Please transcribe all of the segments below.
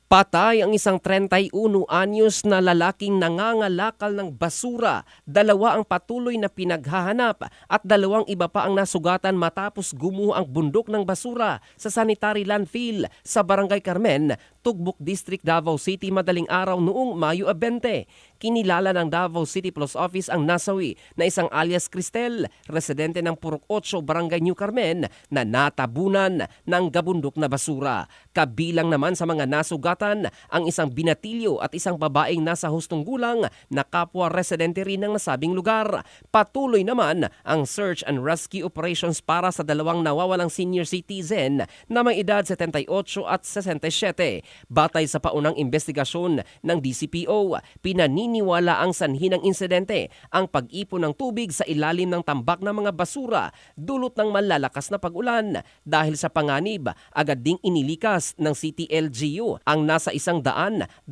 Patay ang isang 31 anyos na lalaking nangangalakal ng basura. Dalawa ang patuloy na pinaghahanap at dalawang iba pa ang nasugatan matapos gumuho ang bundok ng basura sa sanitary landfill sa Barangay Carmen, Tugbok District, Davao City madaling araw noong Mayo 20. Kinilala ng Davao City Post Office ang nasawi na isang alias Cristel, residente ng Purok 8, Barangay New Carmen, na natabunan ng gabundok na basura. Kabilang naman sa mga nasugatan ang isang binatilyo at isang babaeng nasa hustong gulang na kapwa residente rin ng nasabing lugar. Patuloy naman ang search and rescue operations para sa dalawang nawawalang senior citizen na may edad 78 at 67. Batay sa paunang investigasyon ng DCPO, pinaniniwala ang sanhi ng insidente ang pag-ipon ng tubig sa ilalim ng tambak ng mga basura dulot ng malalakas na pag-ulan. Dahil sa panganib, agad ding inilikas ng CTLGU ang nasa 123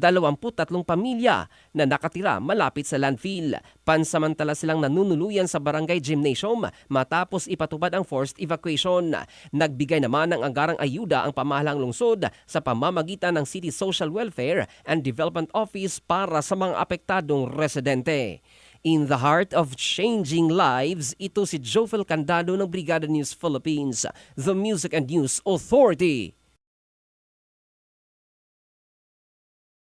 pamilya na nakatira malapit sa landfill. Pansamantala silang nanunuluyan sa barangay gymnasium matapos ipatupad ang forced evacuation. Nagbigay naman ng anggarang ayuda ang pamahalang lungsod sa pamamagitan ng City Social Welfare and Development Office para sa mga apektadong residente. In the heart of changing lives, ito si Jofel Candado ng Brigada News Philippines, the Music and News Authority.